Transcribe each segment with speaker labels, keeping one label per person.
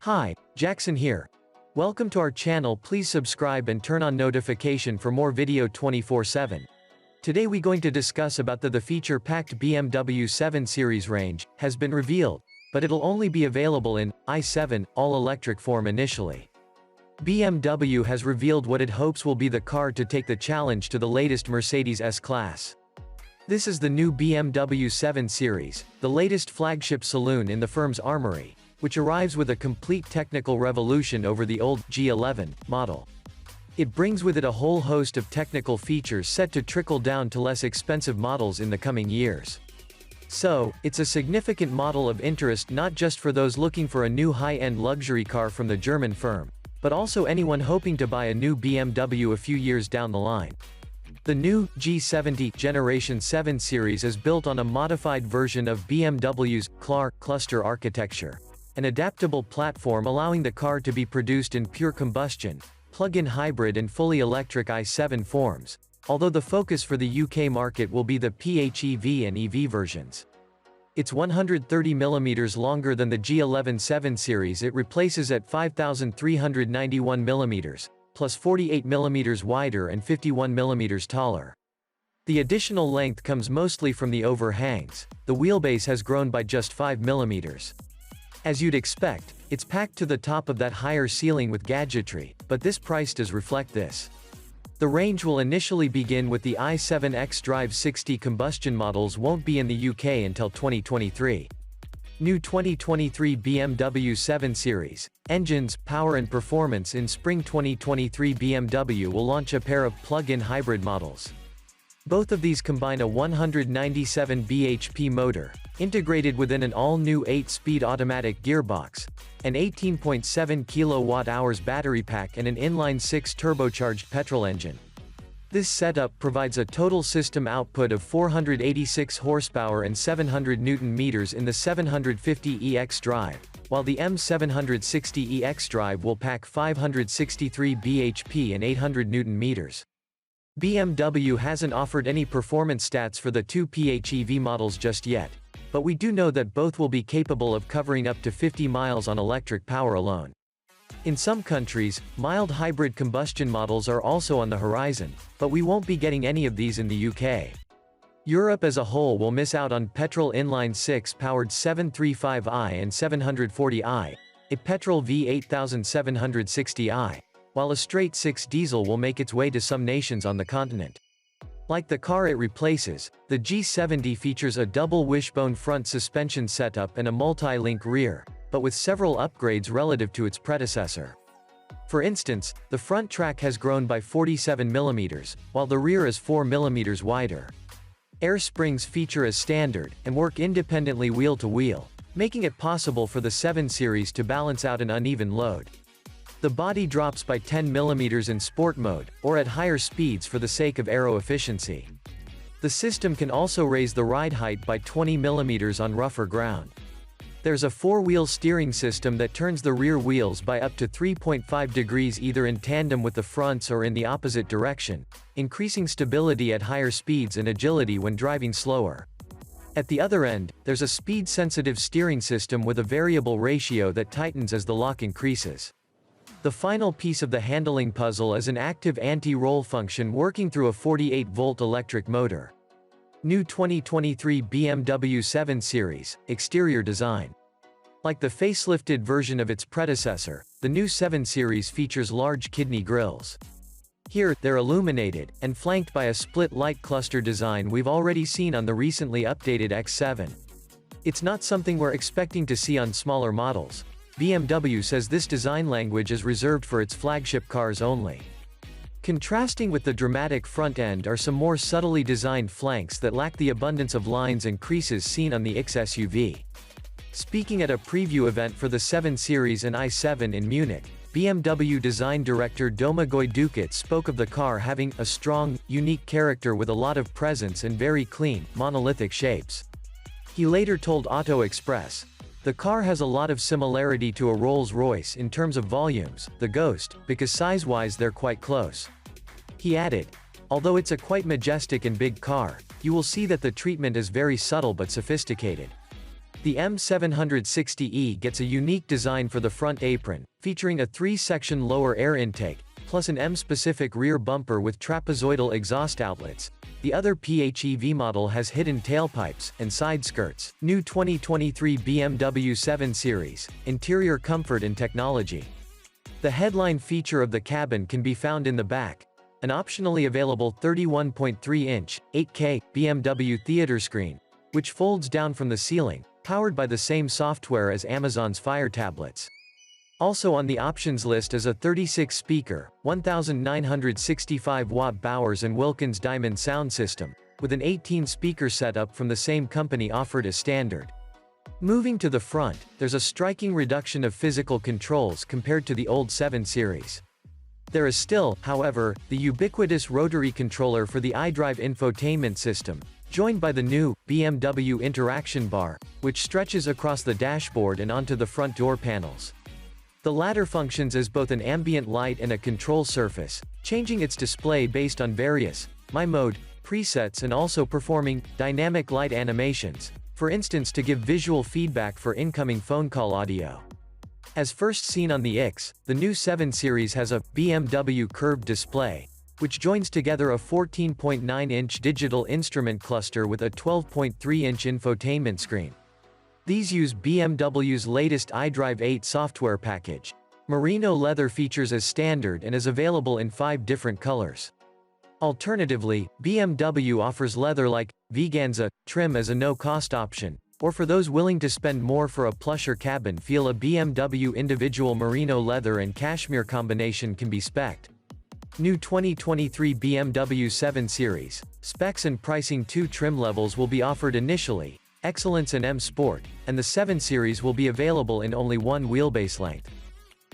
Speaker 1: Hi, Jackson here. Welcome to our channel. Please subscribe and turn on notification for more video 24/7. Today we going to discuss about the feature-packed BMW 7 Series range, has been revealed, but it'll only be available in i7 all-electric form initially. BMW has revealed what it hopes will be the car to take the challenge to the latest Mercedes S-Class. This is the new BMW 7 Series, the latest flagship saloon in the firm's armory, which arrives with a complete technical revolution over the old G11 model. It brings with it a whole host of technical features set to trickle down to less expensive models in the coming years. So, it's a significant model of interest not just for those looking for a new high-end luxury car from the German firm, but also anyone hoping to buy a new BMW a few years down the line. The new G70 Generation 7 Series is built on a modified version of BMW's cluster architecture, an adaptable platform allowing the car to be produced in pure combustion, plug-in hybrid and fully electric i7 forms, although the focus for the UK market will be the PHEV and EV versions. It's 130mm longer than the G11 7 Series it replaces at 5,391mm, plus 48mm wider and 51mm taller. The additional length comes mostly from the overhangs. The wheelbase has grown by just 5mm. As you'd expect, it's packed to the top of that higher ceiling with gadgetry, but this price does reflect this. The range will initially begin with the i7 xDrive 60 combustion models won't be in the UK until 2023. New 2023 BMW 7 Series, engines, power and performance. In spring 2023 BMW will launch a pair of plug-in hybrid models. Both of these combine a 197 bhp motor, integrated within an all-new 8-speed automatic gearbox, an 18.7 kWh battery pack and an inline-6 turbocharged petrol engine. This setup provides a total system output of 486 horsepower and 700 Nm in the 750e xDrive, while the M760e xDrive will pack 563 bhp and 800 Nm. BMW hasn't offered any performance stats for the two PHEV models just yet, but we do know that both will be capable of covering up to 50 miles on electric power alone. In some countries, mild hybrid combustion models are also on the horizon, but we won't be getting any of these in the UK. Europe as a whole will miss out on petrol inline-6 powered 735i and 740i, a petrol V8760i, while a straight 6 diesel will make its way to some nations on the continent. Like the car it replaces, the G70 features a double wishbone front suspension setup and a multi-link rear, but with several upgrades relative to its predecessor. For instance, the front track has grown by 47mm, while the rear is 4mm wider. Air springs feature as standard, and work independently wheel-to-wheel, making it possible for the 7 Series to balance out an uneven load. The body drops by 10mm in sport mode, or at higher speeds for the sake of aero efficiency. The system can also raise the ride height by 20mm on rougher ground. There's a 4-wheel steering system that turns the rear wheels by up to 3.5 degrees either in tandem with the fronts or in the opposite direction, increasing stability at higher speeds and agility when driving slower. At the other end, there's a speed-sensitive steering system with a variable ratio that tightens as the lock increases. The final piece of the handling puzzle is an active anti-roll function working through a 48-volt electric motor. New 2023 BMW 7 Series, exterior design. Like the facelifted version of its predecessor, the new 7 Series features large kidney grills. Here, they're illuminated, and flanked by a split light cluster design we've already seen on the recently updated X7. It's not something we're expecting to see on smaller models. BMW says this design language is reserved for its flagship cars only. Contrasting with the dramatic front end are some more subtly designed flanks that lack the abundance of lines and creases seen on the X SUV. Speaking at a preview event for the 7 Series and i7 in Munich, BMW design director Domagoj Dukic spoke of the car having a strong, unique character with a lot of presence and very clean, monolithic shapes. He later told Auto Express, "The car has a lot of similarity to a Rolls-Royce in terms of volumes, the Ghost, because size-wise they're quite close." He added, "Although it's a quite majestic and big car, you will see that the treatment is very subtle but sophisticated." The M760E gets a unique design for the front apron, featuring a 3-section lower air intake, plus an M-specific rear bumper with trapezoidal exhaust outlets. The other PHEV model has hidden tailpipes and side skirts. New 2023 BMW 7 Series, interior comfort and technology. The headline feature of the cabin can be found in the back. An optionally available 31.3-inch, 8K, BMW theater screen, which folds down from the ceiling, powered by the same software as Amazon's Fire tablets. Also on the options list is a 36-speaker, 1,965-watt Bowers & Wilkins Diamond sound system, with an 18-speaker setup from the same company offered as standard. Moving to the front, there's a striking reduction of physical controls compared to the old 7 Series. There is still, however, the ubiquitous rotary controller for the iDrive infotainment system, joined by the new BMW interaction bar, which stretches across the dashboard and onto the front door panels. The latter functions as both an ambient light and a control surface, changing its display based on various My Mode presets and also performing dynamic light animations, for instance to give visual feedback for incoming phone call audio. As first seen on the X, the new 7 Series has a BMW curved display, which joins together a 14.9-inch digital instrument cluster with a 12.3-inch infotainment screen. These use BMW's latest iDrive 8 software package. Merino leather features as standard and is available in 5 different colors. Alternatively, BMW offers leather-like Veganza trim as a no-cost option, or for those willing to spend more for a plusher cabin feel, a BMW individual merino leather and cashmere combination can be spec'd. New 2023 BMW 7 Series, specs and pricing. 2 trim levels will be offered initially, Excellence and M Sport, and the 7 Series will be available in only one wheelbase length.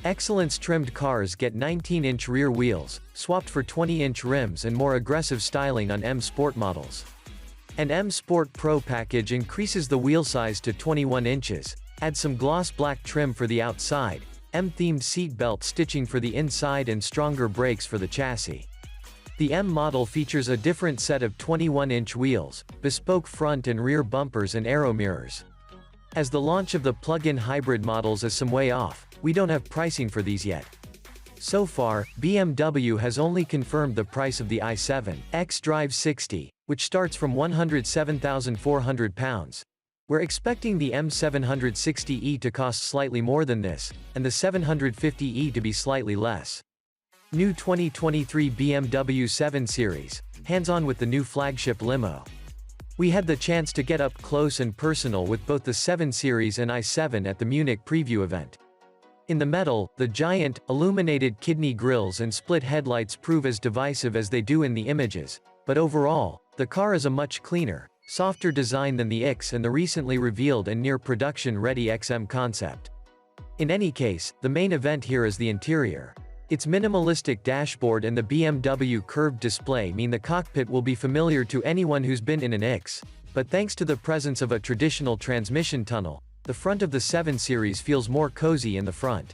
Speaker 1: Excellence trimmed cars get 19-inch rear wheels, swapped for 20-inch rims and more aggressive styling on M Sport models. An M Sport Pro package increases the wheel size to 21 inches, adds some gloss black trim for the outside, M-themed seat belt stitching for the inside and stronger brakes for the chassis. The M model features a different set of 21-inch wheels, bespoke front and rear bumpers and aero mirrors. As the launch of the plug-in hybrid models is some way off, we don't have pricing for these yet. So far, BMW has only confirmed the price of the i7 xDrive 60, which starts from £107,400. We're expecting the M760E to cost slightly more than this, and the 750E to be slightly less. New 2023 BMW 7 Series, hands-on with the new flagship limo. We had the chance to get up close and personal with both the 7 Series and i7 at the Munich preview event. In the metal, the giant, illuminated kidney grills and split headlights prove as divisive as they do in the images, but overall, the car is a much cleaner, softer design than the X and the recently revealed and near production-ready XM concept. In any case, the main event here is the interior. Its minimalistic dashboard and the BMW curved display mean the cockpit will be familiar to anyone who's been in an X, but thanks to the presence of a traditional transmission tunnel, the front of the 7 Series feels more cozy in the front.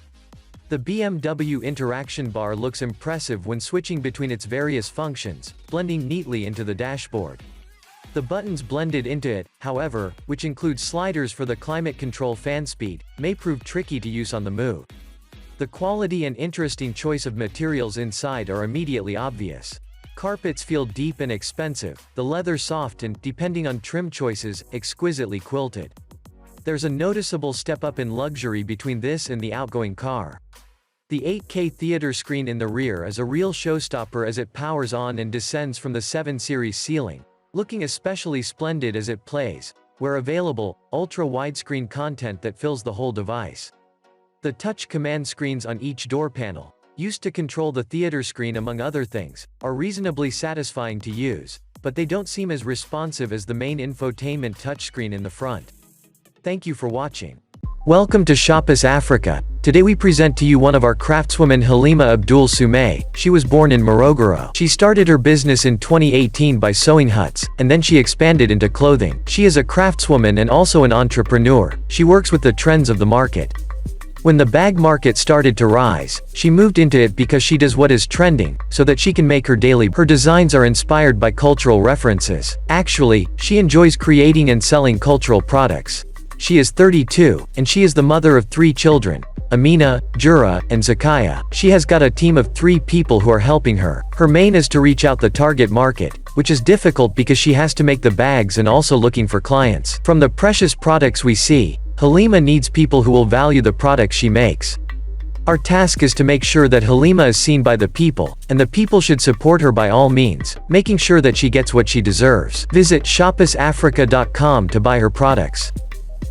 Speaker 1: The BMW interaction bar looks impressive when switching between its various functions, blending neatly into the dashboard. The buttons blended into it, however, which include sliders for the climate control fan speed, may prove tricky to use on the move. The quality and interesting choice of materials inside are immediately obvious. Carpets feel deep and expensive, the leather soft and, depending on trim choices, exquisitely quilted. There's a noticeable step up in luxury between this and the outgoing car. The 8K theater screen in the rear is a real showstopper as it powers on and descends from the 7 Series ceiling, looking especially splendid as it plays, where available, ultra-widescreen content that fills the whole device. The touch command screens on each door panel, used to control the theater screen among other things, are reasonably satisfying to use, but they don't seem as responsive as the main infotainment touchscreen in the front. Thank you for watching. Welcome to Shoppers Africa. Today we present to you one of our craftswomen, Halima Abdul Sumay. She was born in Morogoro. She started her business in 2018 by sewing huts, and then she expanded into clothing. She is a craftswoman and also an entrepreneur. She works with the trends of the market. When the bag market started to rise, she moved into it because she does what is trending, so that she can make her daily. Her designs are inspired by cultural references. Actually, she enjoys creating and selling cultural products. She is 32, and she is the mother of 3 children. Amina, Jura, and Zakaya. She has got a team of 3 people who are helping her. Her main is to reach out the target market, which is difficult because she has to make the bags and also looking for clients. From the precious products we see, Halima needs people who will value the products she makes. Our task is to make sure that Halima is seen by the people, and the people should support her by all means, making sure that she gets what she deserves. Visit shopusafrica.com to buy her products.